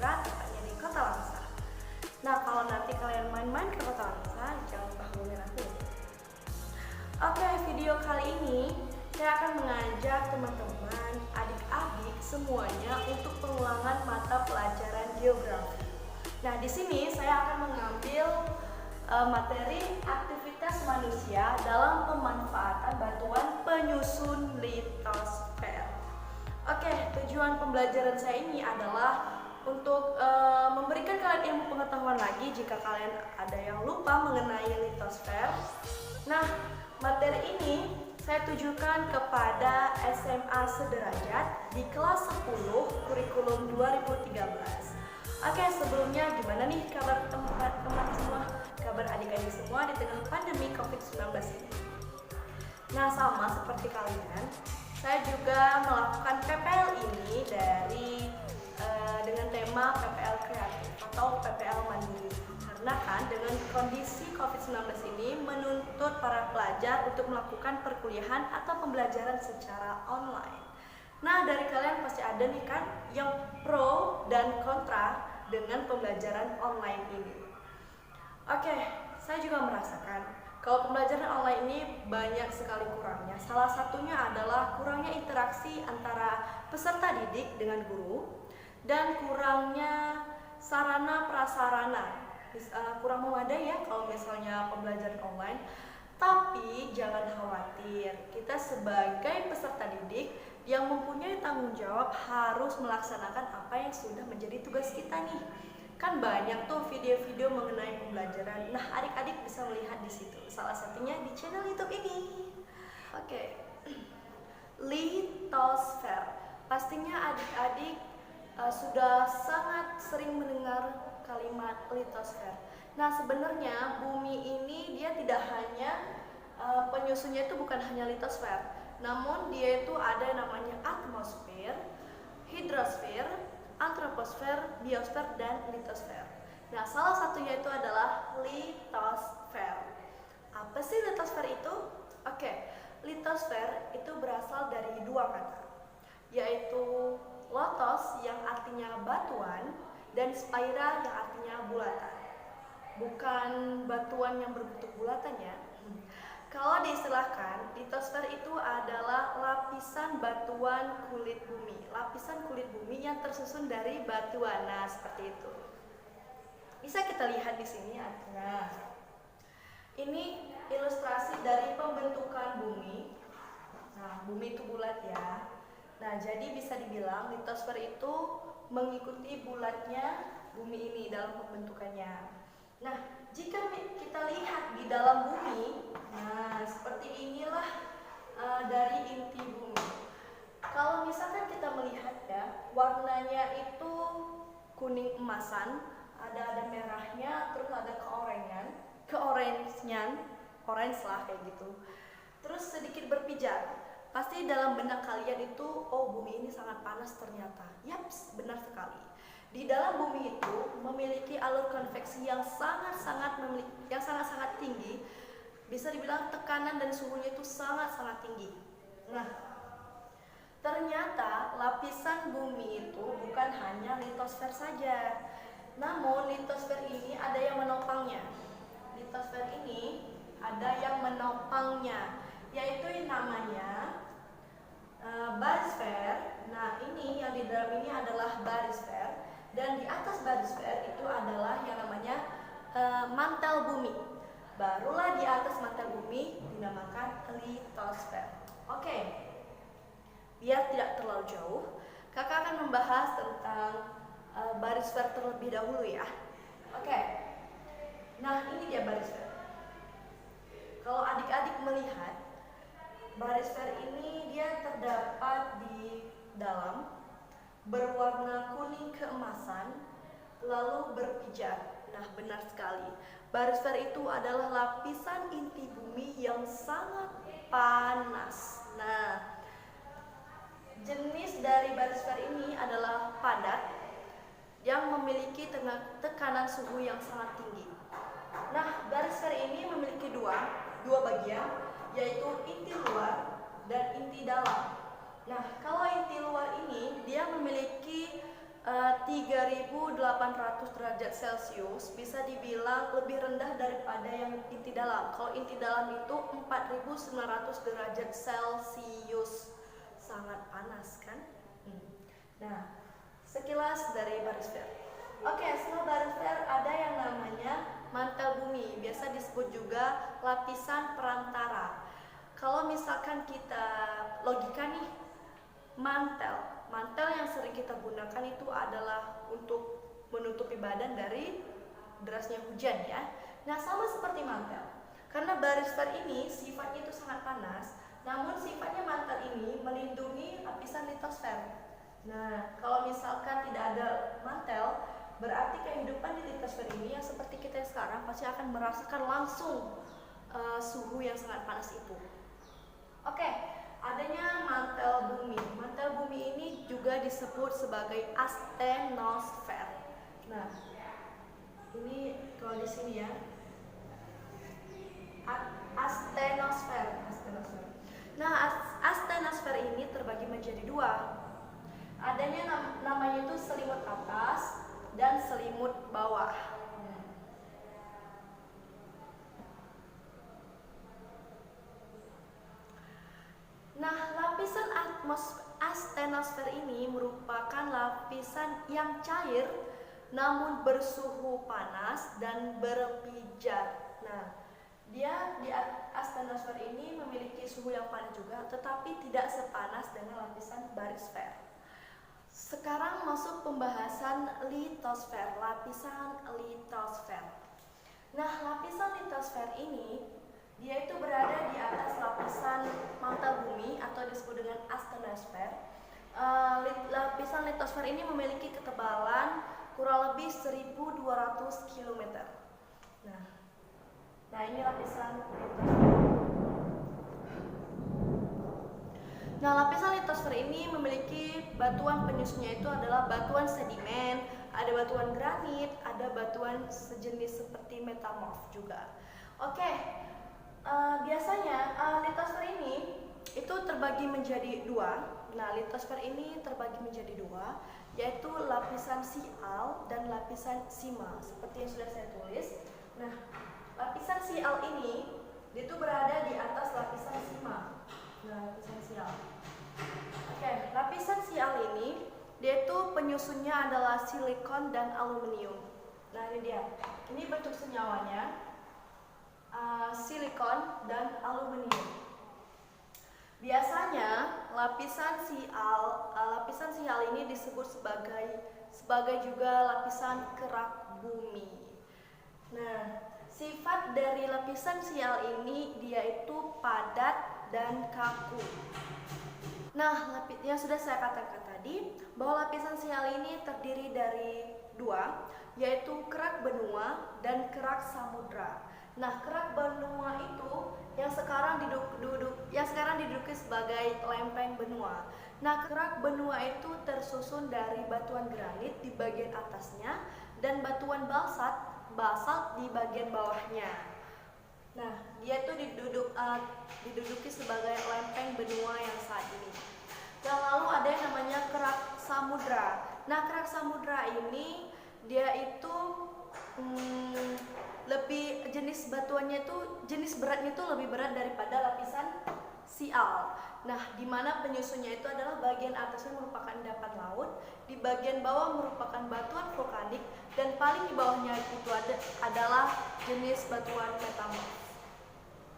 Samudra, tepatnya di Kota Langsa. Nah, kalau nanti kalian main-main ke Kota Langsa, jangan lupa hubungin aku. Oke, video kali ini saya akan mengajak teman-teman, adik-adik semuanya untuk pengulangan mata pelajaran geografi. Nah, di sini saya akan mengambil materi aktivitas manusia dalam pemanfaatan batuan penyusun litosfer. Oke, tujuan pembelajaran saya ini adalah untuk memberikan kalian ilmu pengetahuan lagi jika kalian ada yang lupa mengenai litosfer. Nah, materi ini saya tujukan kepada SMA sederajat di kelas 10 kurikulum 2013. Oke, sebelumnya gimana nih kabar teman-teman semua? Kabar adik-adik semua di tengah pandemi COVID-19 ini? Nah, sama seperti kalian, saya juga melakukan PPL ini dengan tema PPL kreatif atau PPL mandiri. Karena kan dengan kondisi COVID-19 ini menuntut para pelajar untuk melakukan perkuliahan atau pembelajaran secara online. Nah, dari kalian pasti ada nih kan yang pro dan kontra dengan pembelajaran online ini. Oke, saya juga merasakan kalau pembelajaran online ini banyak sekali kurangnya. Salah satunya adalah kurangnya interaksi antara peserta didik dengan guru dan kurangnya sarana prasarana. Kurang memadai ya kalau misalnya pembelajaran online. Tapi jangan khawatir, kita sebagai peserta didik yang mempunyai tanggung jawab harus melaksanakan apa yang sudah menjadi tugas kita nih. Kan banyak tuh video-video mengenai pembelajaran. Nah, adik-adik bisa melihat di situ. Salah satunya di channel YouTube ini. Oke. Litosfer. Pastinya adik-adik sudah sangat sering mendengar kalimat litosfer. Nah, sebenarnya bumi ini dia tidak hanya penyusunnya itu bukan hanya litosfer, namun dia itu ada yang namanya atmosfer, hidrosfer, antroposfer, biosfer, dan litosfer. Nah, salah satunya itu adalah litosfer. Apa sih litosfer itu? Oke, litosfer itu berasal dari dua kata, yaitu lotos yang artinya batuan dan spaira yang artinya bulatan. Bukan batuan yang berbentuk bulatan ya. Kalau diistilahkan, litosfer itu adalah lapisan batuan kulit bumi. Lapisan kulit bumi yang tersusun dari batuan. Nah, seperti itu. Bisa kita lihat di sini artinya. Ini ilustrasi dari pembentukan bumi. Nah, bumi itu bulat ya. Nah, jadi bisa dibilang litosfer itu mengikuti bulatnya bumi ini dalam pembentukannya. Nah, jika kita lihat di dalam bumi, nah seperti inilah dari inti bumi. Kalau misalkan kita melihat ya, warnanya itu kuning emasan, ada merahnya, terus ada orange lah kayak gitu. Terus sedikit berpijar. Pasti dalam benak kalian itu, oh bumi ini sangat panas ternyata. Yaps, benar sekali. Di dalam bumi itu memiliki alur konveksi yang sangat-sangat tinggi. Bisa dibilang tekanan dan suhunya itu sangat-sangat tinggi. Nah, ternyata lapisan bumi itu bukan hanya litosfer saja. Namun litosfer ini ada yang menopangnya. Litosfer ini ada yang menopangnya, yaitu yang namanya barisfer. Nah, ini yang di dalam ini adalah barisfer. Dan di atas barisfer itu adalah yang namanya mantel bumi. Barulah di atas mantel bumi dinamakan litosfer. Oke, biar tidak terlalu jauh, kakak akan membahas tentang barisfer terlebih dahulu ya. Oke, nah ini dia barisfer. Kalau adik-adik melihat, barisfer ini dia terdapat di dalam, berwarna kuning keemasan, lalu berpijar. Nah, benar sekali. Barisfer itu adalah lapisan inti bumi yang sangat panas. Nah, jenis dari barisfer ini adalah padat yang memiliki tekanan suhu yang sangat tinggi. Nah, barisfer ini memiliki dua bagian, yaitu inti luar dan inti dalam. Nah, kalau inti luar ini dia memiliki 3.800 derajat Celcius bisa dibilang lebih rendah daripada yang inti dalam. Kalau inti dalam itu 4.900 derajat Celcius, sangat panas kan? Nah, sekilas dari barisfer. Oke, setelah barisfer ada yang namanya mantel bumi, biasa disebut juga lapisan perantara. Kalau misalkan kita logika nih, mantel yang sering kita gunakan itu adalah untuk menutupi badan dari derasnya hujan ya. Nah, sama seperti mantel. Karena barisfer ini sifatnya itu sangat panas, namun sifatnya mantel ini melindungi lapisan litosfer. Nah, kalau misalkan tidak ada mantel, berarti kehidupan di litosfer ini yang seperti kita sekarang pasti akan merasakan langsung suhu yang sangat panas itu. Oke, adanya mantel bumi. Mantel bumi ini juga disebut sebagai astenosfer. Nah, ini kalau di sini ya, astenosfer. Nah, astenosfer ini terbagi menjadi dua. Adanya namanya itu selimut atas dan selimut bawah. Nah, lapisan astenosfer ini merupakan lapisan yang cair namun bersuhu panas dan berpijar. Nah, dia di astenosfer ini memiliki suhu yang panas juga, tetapi tidak sepanas dengan lapisan barisfer. Sekarang masuk pembahasan litosfer, lapisan litosfer. Nah, lapisan litosfer ini dia itu berada di atas lapisan mantel bumi atau disebut dengan astenosfer. Lapisan litosfer ini memiliki ketebalan kurang lebih 1.200 km. Nah, ini lapisan litosfer. Nah, lapisan litosfer ini memiliki batuan penyusunnya itu adalah batuan sedimen, ada batuan granit, ada batuan sejenis seperti metamorf juga. Oke, biasanya litosfer ini itu terbagi menjadi dua. Nah, litosfer ini terbagi menjadi dua, yaitu lapisan sial dan lapisan sima, seperti yang sudah saya tulis. Nah, lapisan sial ini itu berada di atas lapisan sima. Nah, lapisan sial. Oke, lapisan sial ini dia itu penyusunnya adalah silikon dan aluminium. Nah, ini dia. Ini bentuk senyawanya. Silikon dan aluminium. Biasanya lapisan sial ini disebut sebagai juga lapisan kerak bumi. Nah, sifat dari lapisan sial ini dia itu padat dan kaku. Nah, yang sudah saya katakan tadi bahwa lapisan sial ini terdiri dari dua, yaitu kerak benua dan kerak samudra. Nah, kerak benua itu yang sekarang diduduki sebagai lempeng benua. Nah, kerak benua itu tersusun dari batuan granit di bagian atasnya dan batuan basalt di bagian bawahnya. Nah, dia itu diduduki sebagai lempeng benua yang saat ini. Yang lalu ada yang namanya kerak samudra. Nah, kerak samudra ini dia itu lebih jenis beratnya itu lebih berat daripada lapisan sial. Nah, di mana penyusunnya itu adalah bagian atasnya merupakan endapan laut, di bagian bawah merupakan batuan vulkanik, dan paling di bawahnya itu adalah jenis batuan metamorf.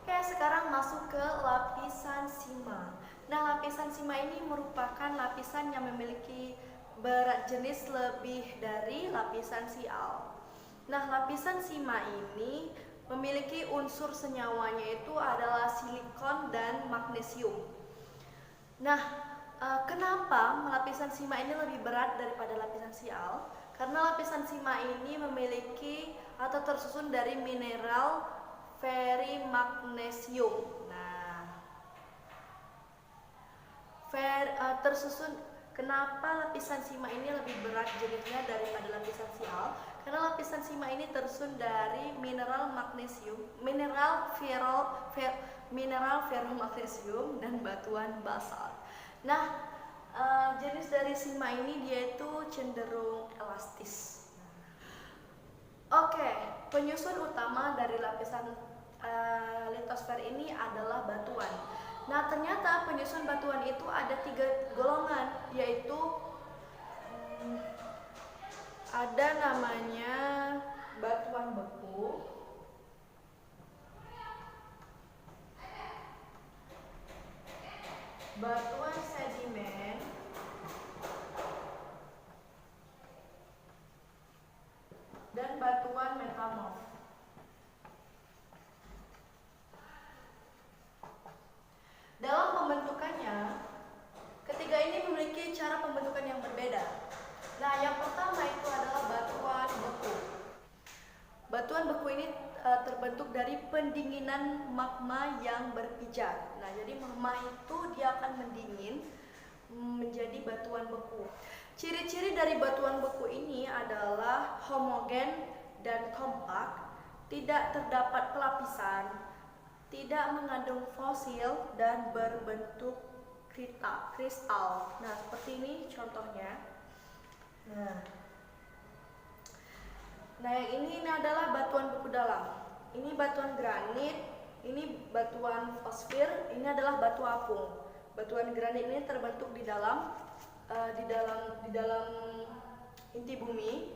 Oke, sekarang masuk ke lapisan sima. Nah, lapisan sima ini merupakan lapisan yang memiliki berat jenis lebih dari lapisan sial. Nah, lapisan sima ini memiliki unsur senyawanya itu adalah silikon dan magnesium. Nah, kenapa lapisan sima ini lebih berat daripada lapisan sial? Karena lapisan sima ini memiliki atau tersusun dari mineral ferimagnesium. Nah, kenapa lapisan sima ini lebih berat jenisnya daripada lapisan sial? Karena lapisan sima ini tersusun dari mineral magnesium, mineral ferromagnesium dan batuan basalt. Nah, Jenis dari sima ini dia itu cenderung elastis. Oke, penyusun utama dari lapisan litosfer ini adalah batuan. Nah, ternyata penyusun batuan itu ada 3 golongan, yaitu ada namanya batuan beku, batuan sedimen, dan batuan metamorf. Dalam pembentukannya, ketiga ini memiliki cara pembentukan yang berbeda. Nah, yang pertama itu adalah batuan beku. Batuan beku ini terbentuk dari pendinginan magma yang berpijar. Nah, jadi magma itu dia akan mendingin menjadi batuan beku. Ciri-ciri dari batuan beku ini adalah homogen dan kompak, tidak terdapat pelapisan, tidak mengandung fosil, dan berbentuk kristal. Nah, seperti ini contohnya. Nah, yang ini adalah batuan beku dalam. Ini batuan granit, ini batuan fosfir, ini adalah batu apung. Batuan granit ini terbentuk di dalam inti bumi,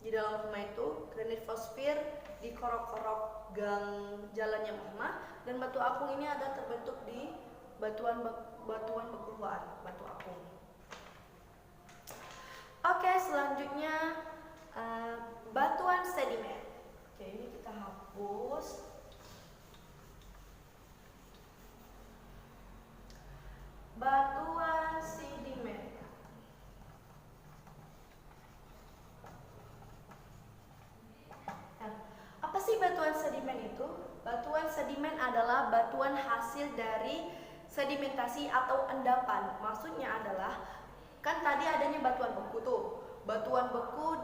di dalam magma itu. Granit fosfir di korok-korok gang jalannya magma, dan batu apung ini ada terbentuk di batuan beku luar, batu apung. Oke, selanjutnya batuan sedimen. Oke, ini kita hapus. Batuan sedimen. Nah, apa sih batuan sedimen itu? Batuan sedimen adalah batuan hasil dari sedimentasi atau endapan. Maksudnya adalah, kan tadi adanya batuan beku tuh. Batuan beku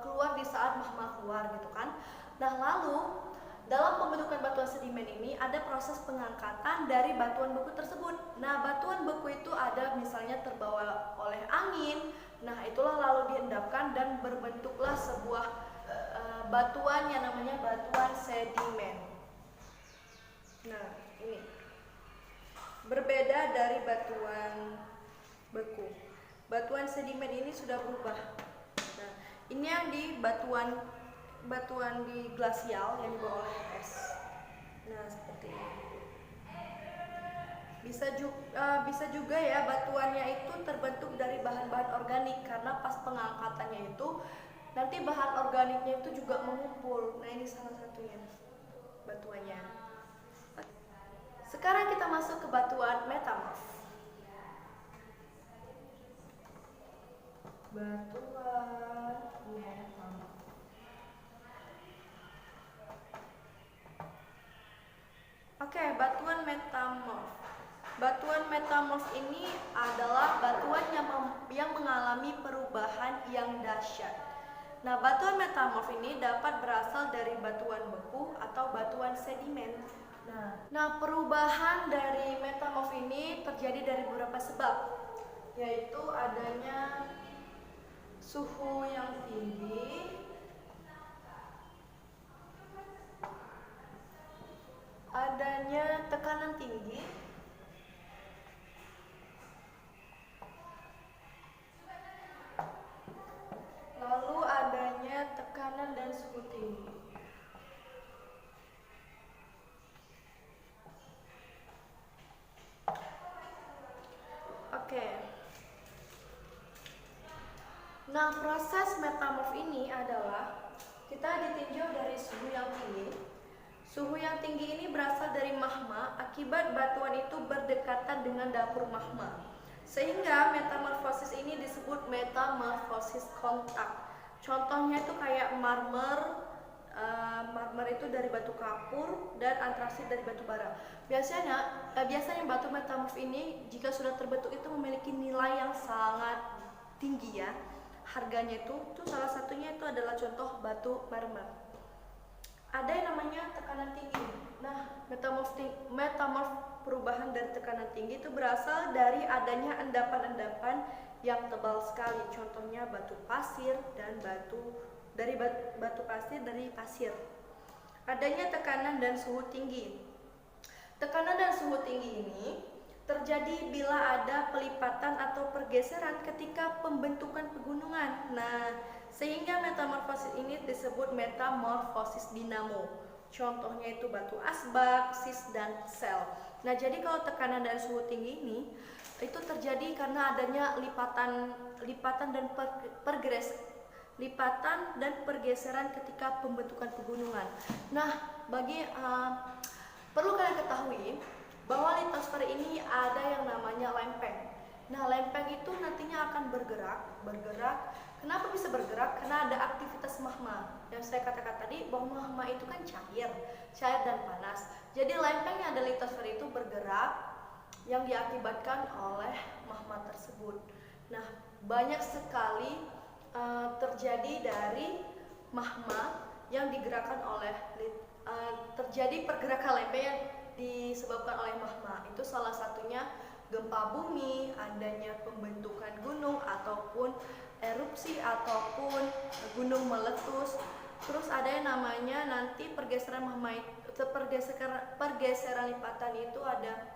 keluar di saat magma keluar gitu kan. Nah, lalu dalam pembentukan batuan sedimen ini ada proses pengangkatan dari batuan beku tersebut. Nah, batuan beku itu ada misalnya terbawa oleh angin. Nah, itulah lalu diendapkan dan berbentuklah sebuah batuan yang namanya batuan sedimen. Nah, ini berbeda dari batuan beku. Batuan sedimen ini sudah berubah. Nah, ini yang di batuan di glasial yang dibawa oleh es. Nah, seperti ini. Bisa juga ya batuannya itu terbentuk dari bahan-bahan organik, karena pas pengangkatannya itu nanti bahan organiknya itu juga mengumpul. Nah, ini salah satunya batuannya. Sekarang kita masuk ke batuan metamorf. Batuan metamorf. Oke, batuan metamorf. Batuan metamorf ini adalah batuan yang mengalami perubahan yang dahsyat. Nah, batuan metamorf ini dapat berasal dari batuan beku atau batuan sedimen. Nah, perubahan dari metamorf ini terjadi dari beberapa sebab, yaitu adanya suhu yang tinggi, adanya tekanan tinggi, lalu adanya tekanan dan suhu tinggi. Oke. Nah, proses metamorf ini adalah kita ditinjau dari suhu yang tinggi. Suhu yang tinggi ini berasal dari magma akibat batuan itu berdekatan dengan dapur magma. Sehingga metamorfosis ini disebut metamorfosis kontak. Contohnya itu kayak marmer. Marmer itu dari batu kapur dan antrasit dari batu bara. Biasanya batu metamorf ini jika sudah terbentuk itu memiliki nilai yang sangat tinggi ya. Harganya itu salah satunya itu adalah contoh batu marmer. ada yang namanya tekanan tinggi. Nah, metamorf perubahan dari tekanan tinggi itu berasal dari adanya endapan-endapan yang tebal sekali. Contohnya batu pasir dan batu pasir dari pasir. Adanya tekanan dan suhu tinggi. Tekanan dan suhu tinggi ini terjadi bila ada pelipatan atau pergeseran ketika pembentukan pegunungan. Nah, sehingga metamorfosis ini disebut metamorfosis dinamo. Contohnya itu batu asbak, sis, dan sel. Nah, jadi kalau tekanan dan suhu tinggi ini itu terjadi karena adanya lipatan dan pergeseran ketika pembentukan pegunungan. Nah, perlu kalian ketahui bahwa litosfer ini ada yang namanya lempeng. Nah, lempeng itu nantinya akan bergerak. Kenapa bisa bergerak? Karena ada aktivitas magma. Yang saya katakan tadi bahwa magma itu kan cair dan panas. Jadi lempeng yang ada litosfer itu bergerak yang diakibatkan oleh magma tersebut. Nah, banyak sekali terjadi dari magma yang digerakkan oleh terjadi pergerakan lempeng yang disebabkan oleh magma. Itu salah satunya gempa bumi, adanya pembentukan gunung ataupun erupsi ataupun gunung meletus. Terus ada yang namanya nanti pergeseran magma pergeseran lipatan itu ada,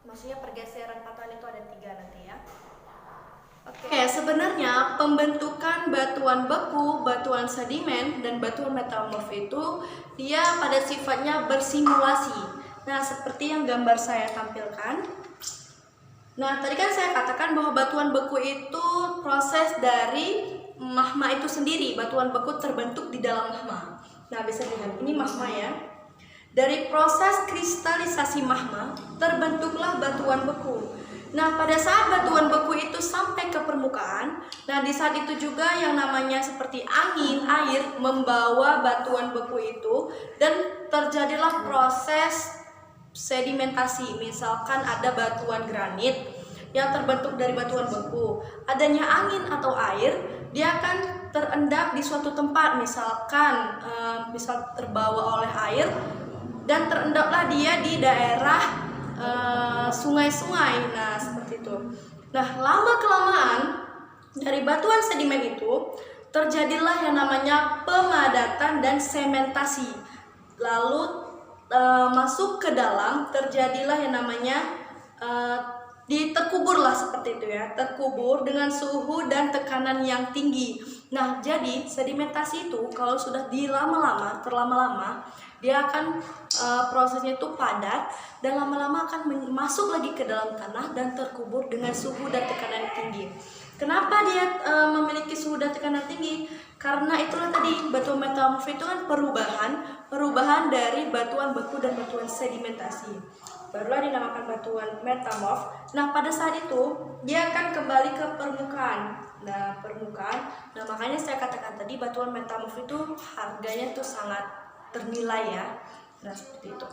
maksudnya pergeseran patahan itu ada 3 nanti ya. Oke, sebenarnya pembentukan batuan beku, batuan sedimen, dan batuan metamorf itu dia pada sifatnya bersimulasi. Nah, seperti yang gambar saya tampilkan. Nah, tadi kan saya katakan bahwa batuan beku itu proses dari magma itu sendiri. Batuan beku terbentuk di dalam magma. Nah, bisa dilihat ini magma ya. Dari proses kristalisasi magma terbentuklah batuan beku. Nah, pada saat batuan beku itu sampai ke permukaan, nah di saat itu juga yang namanya seperti angin, air membawa batuan beku itu dan terjadilah proses sedimentasi. Misalkan ada batuan granit yang terbentuk dari batuan beku. Adanya angin atau air, dia akan terendap di suatu tempat, misalkan misal terbawa oleh air dan terendaplah dia di daerah sungai-sungai. Nah, seperti itu. Nah, lama-kelamaan dari batuan sedimen itu terjadilah yang namanya pemadatan dan sementasi. Lalu masuk ke dalam, terjadilah yang namanya terkuburlah seperti itu ya, terkubur dengan suhu dan tekanan yang tinggi. Nah, jadi sedimentasi itu kalau sudah terlama-lama dia akan prosesnya itu padat dan lama-lama akan masuk lagi ke dalam tanah dan terkubur dengan suhu dan tekanan tinggi. Kenapa dia memiliki suhu dan tekanan tinggi? Karena itulah tadi batuan metamorf itu kan perubahan dari batuan beku dan batuan sedimentasi. Barulah dinamakan batuan metamorf. Nah, pada saat itu dia akan kembali ke permukaan. Nah, makanya saya katakan tadi batuan metamorf itu harganya tuh sangat ternilai ya. Nah, seperti itu.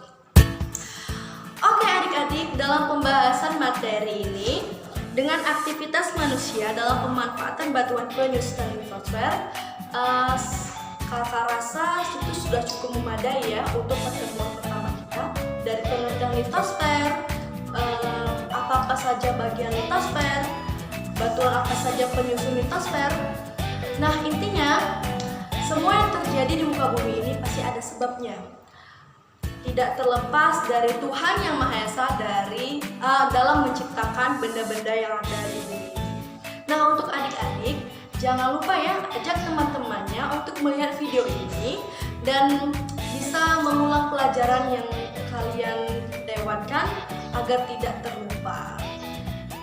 Oke adik-adik, dalam pembahasan materi ini dengan aktivitas manusia dalam pemanfaatan batuan penyusutan litosfer, kakak rasa itu sudah cukup memadai ya untuk pertemuan pertama kita dari pengertian litosfer, apa saja bagian litosfer, batuan apa saja penyusun litosfer. Nah, intinya semua yang terjadi di muka bumi ini pasti ada sebabnya. Tidak terlepas dari Tuhan Yang Maha Esa dalam menciptakan benda-benda yang ada di bumi. Nah, untuk adik-adik jangan lupa ya ajak teman-temannya untuk melihat video ini dan bisa mengulang pelajaran yang kalian lewatkan agar tidak terlupa.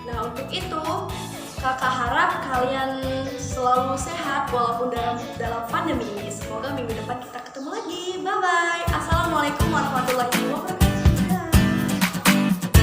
Nah, untuk itu kakak harap kalian selalu sehat walaupun dalam pandemi. Semoga minggu depan kita ketemu lagi. Bye bye. Assalamualaikum warahmatullahi wabarakatuh.